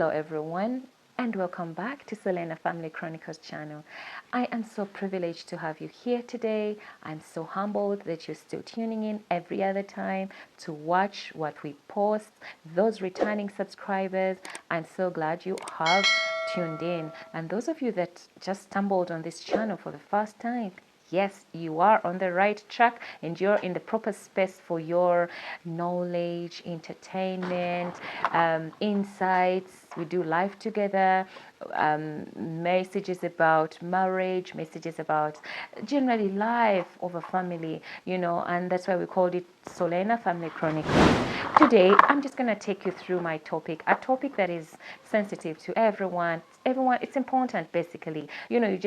Hello everyone and welcome back to Selena Family Chronicles channel. I am so privileged to have you here today. I'm so humbled that you're still tuning in every other time to watch what we post. Those returning subscribers, I'm so glad you have tuned in. And those of you that just stumbled on this channel for the first time, yes, you are on the right track and you're in the proper space for your knowledge, entertainment, insights. We do life together, messages about marriage, messages about generally life of a family, and that's why we called it Solena Family Chronicles. Today, I'm just going to take you through my topic, a topic that is sensitive to everyone. It's important basically. We're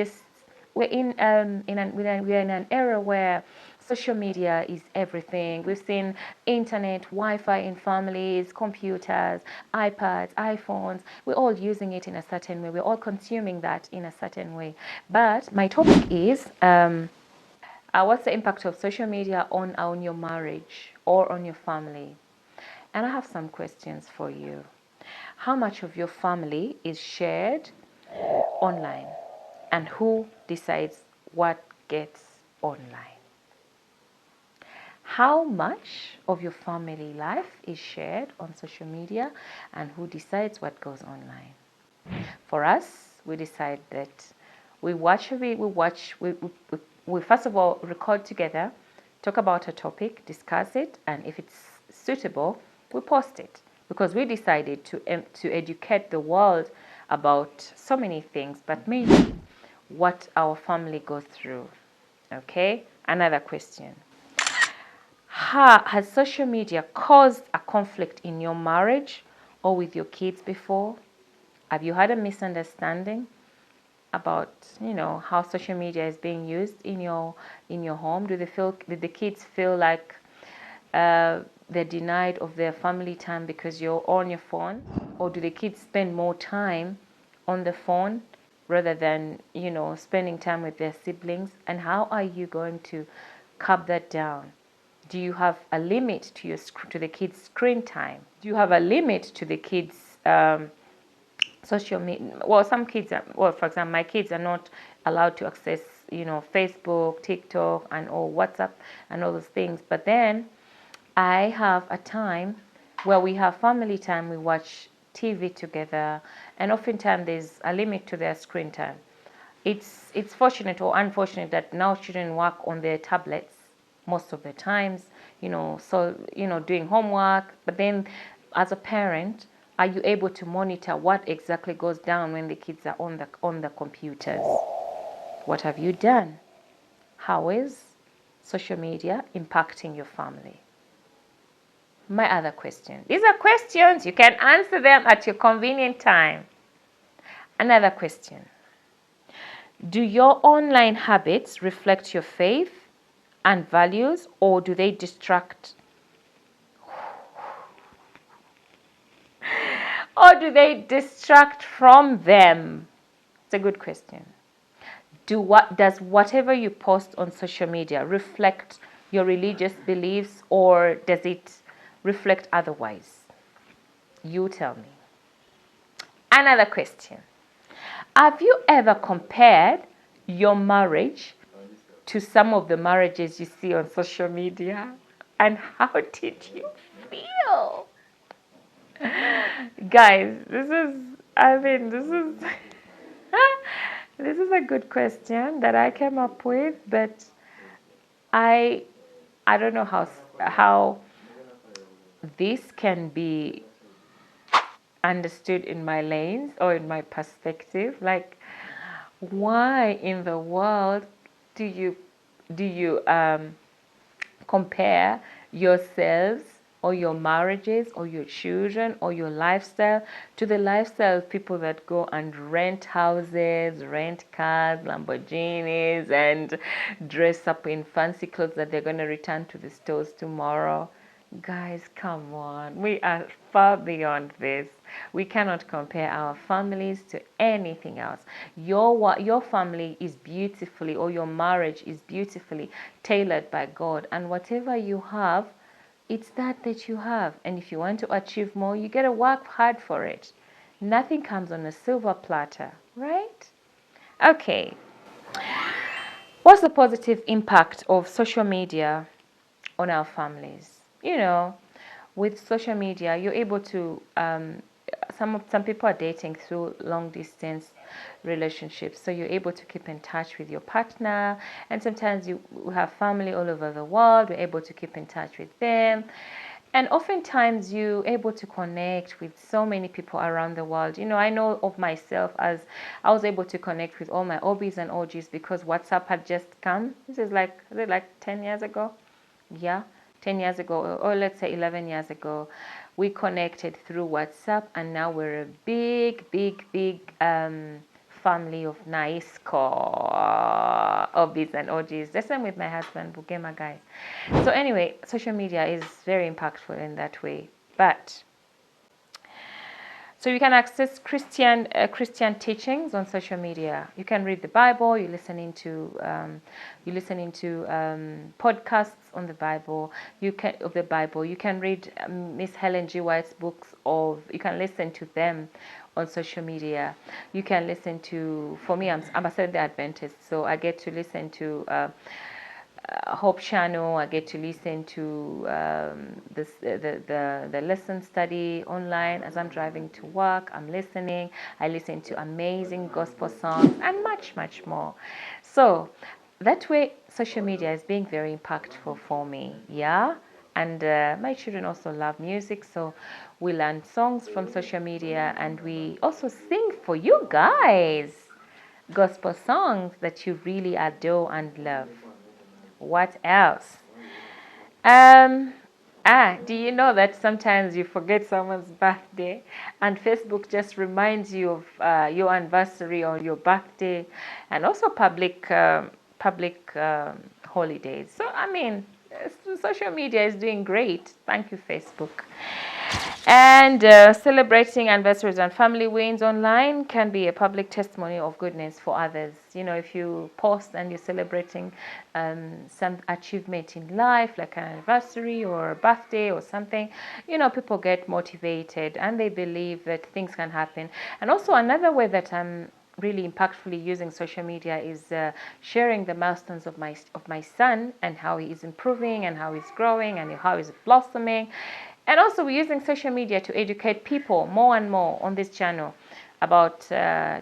we're in an era where social media is everything. We've seen internet, Wi-Fi in families, computers, iPads, iPhones. We're all using it in a certain way. We're all consuming that in a certain way. But my topic is what's the impact of social media on your marriage or on your family? And I have some questions for you. How much of your family is shared online? And who decides what gets online? How much of your family life is shared on social media and who decides what goes online? For us, we decide that we first of all record together, talk about a topic, discuss it, and if it's suitable, we post it because we decided to educate the world about so many things, but mainly what our family goes through. Okay, another question. Has social media caused a conflict in your marriage or with your kids before? Have you had a misunderstanding about how social media is being used in your home? Did the kids feel like they're denied of their family time because you're on your phone, or do the kids spend more time on the phone rather than spending time with their siblings? And how are you going to curb that down? Do you have a limit to the kids' screen time? Do you have a limit to the kids' social media? Well, some kids for example, my kids are not allowed to access Facebook, TikTok, and all WhatsApp and all those things. But then I have a time where we have family time. We watch TV together, and oftentimes there's a limit to their screen time. It's fortunate or unfortunate that now children work on their tablets most of the times, doing homework. But then, as a parent, are you able to monitor what exactly goes down when the kids are on the computers? What have you done? How is social media impacting your family? My other question. These are questions. You can answer them at your convenient time. Another question. Do your online habits reflect your faith and values, or do they distract? Or do they distract from them? It's a good question. Does whatever you post on social media reflect your religious beliefs, or does it reflect otherwise? You tell me. Another question. Have you ever compared your marriage to some of the marriages you see on social media? And how did you feel? Guys, this is this is a good question that I came up with, but I don't know how this can be understood in my lens or in my perspective. Like, why in the world do you compare yourselves or your marriages or your children or your lifestyle to the lifestyle of people that go and rent houses, rent cars, Lamborghinis, and dress up in fancy clothes that they're going to return to the stores tomorrow? Guys, come on. We are far beyond this. We cannot compare our families to anything else. Your family is beautifully, or your marriage is beautifully tailored by God. And whatever you have, it's that you have. And if you want to achieve more, you got to work hard for it. Nothing comes on a silver platter, right? Okay. What's the positive impact of social media on our families? With social media, you're able to some people are dating through long distance relationships, so you're able to keep in touch with your partner, and sometimes you have family all over the world. You're able to keep in touch with them, and oftentimes you're able to connect with so many people around the world. I know of myself as I was able to connect with all my OBs and OGs because WhatsApp had just come. This is like 10 years ago. Yeah, 10 years ago, or let's say 11 years ago, we connected through WhatsApp, and now we're a big, big, big family of nice OBs and OGs. The same with my husband, Bugema guys. So anyway, social media is very impactful in that way. But so you can access Christian teachings on social media. You can read the Bible. You're listening to podcasts on the Bible. You can read Miss Helen G. White's books. You can listen to them on social media. You can listen to. For me, I'm a Seventh-day Adventist, so I get to listen to. Hope Channel. I get to listen to the lesson study online as I'm driving to work. I'm listening. I listen to amazing gospel songs and much, much more. So that way, social media is being very impactful for me. Yeah. And my children also love music, so we learn songs from social media, and we also sing for you guys gospel songs that you really adore and love. What else? Um, do you know that sometimes you forget someone's birthday and Facebook just reminds you of your anniversary or your birthday, and also public holidays. So, I mean, social media is doing great. Thank you, Facebook. And celebrating anniversaries and family wins online can be a public testimony of goodness for others. If you post and you're celebrating some achievement in life, like an anniversary or a birthday or something, people get motivated and they believe that things can happen. And also another way that I'm really impactfully using social media is sharing the milestones of my son and how he is improving and how he's growing and how he's blossoming. And also we're using social media to educate people more and more on this channel about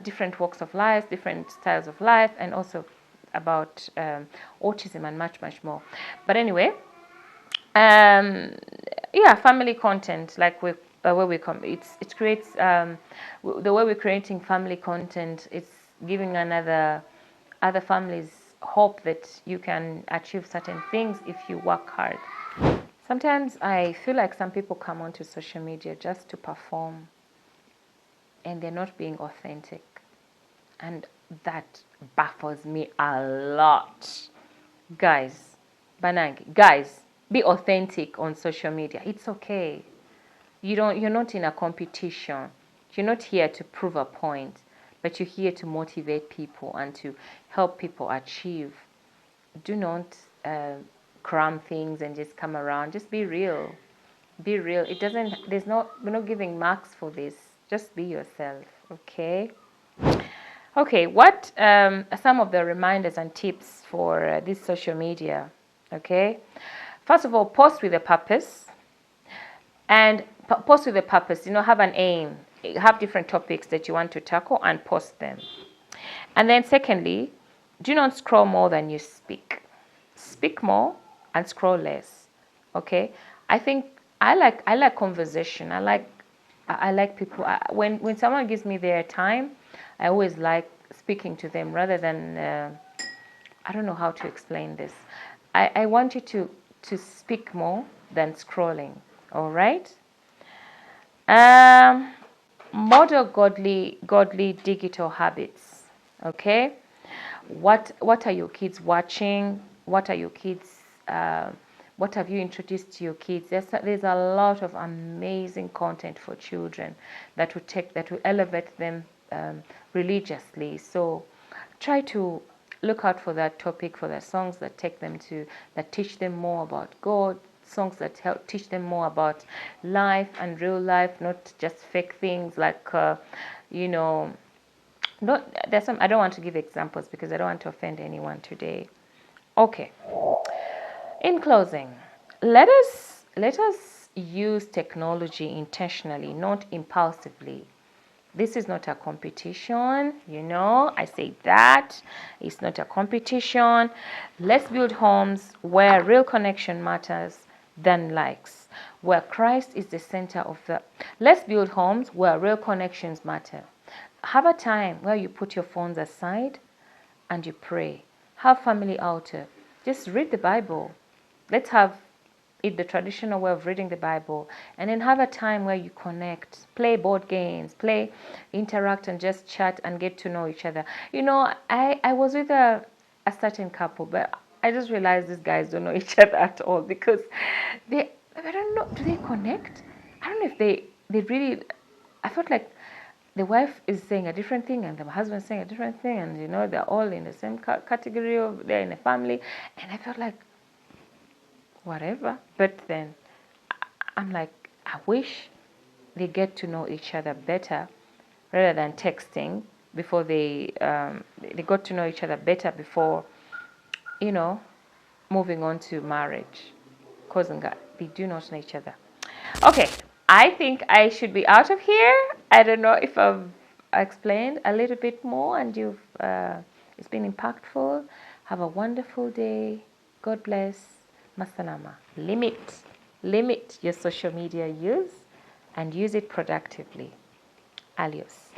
different walks of life, different styles of life, and also about autism and much, much more. But anyway, family content, like it creates the way we're creating family content. It's giving other families hope that you can achieve certain things if you work hard. Sometimes I feel like some people come onto social media just to perform, and they're not being authentic, and that baffles me a lot. Guys, be authentic on social media. It's okay. You're not in a competition. You're not here to prove a point, but you're here to motivate people and to help people achieve. Do not cram things and just come around. Just be real. Be real. We're not giving marks for this. Just be yourself, okay? Okay, what are some of the reminders and tips for this social media? Okay, first of all, post with a purpose, and post with a purpose. Have an aim, have different topics that you want to tackle, and post them. And then, secondly, do not scroll more than you speak. Speak more and scroll less. Okay, I think I like conversation. I like people. When someone gives me their time, I always like speaking to them rather than I don't know how to explain this. I want you to speak more than scrolling. All right. Model godly digital habits. Okay. What are your kids watching? What are your kids? What have you introduced to your kids? There's a lot of amazing content for children that will elevate them religiously. So try to look out for that topic, for the songs that teach them more about God, songs that help teach them more about life and real life, not just fake things like, you know, not, there's some, I don't want to give examples because I don't want to offend anyone today. Okay. In closing, let us use technology intentionally, not impulsively. This is not a competition, I say that. It's not a competition. Let's build homes where real connection matters than likes, where Christ is the center of the. Let's build homes where real connections matter. Have a time where you put your phones aside and you pray. Have family altar. Just read the Bible. Let's have it the traditional way of reading the Bible, and then have a time where you connect, play board games, interact, and just chat and get to know each other. I was with a certain couple, but I just realized these guys don't know each other at all because I don't know, do they connect? I don't know if they really. I felt like the wife is saying a different thing and the husband is saying a different thing, and they're all in the same category of they're in a family, and I felt like whatever. But then I'm like, I wish they get to know each other better rather than texting before they got to know each other better before moving on to marriage, because they do not know each other. Okay, I think I should be out of here. I don't know if I've explained a little bit more and you've it's been impactful. Have a wonderful day. God bless. Masalama. Limit your social media use and use it productively. Alios.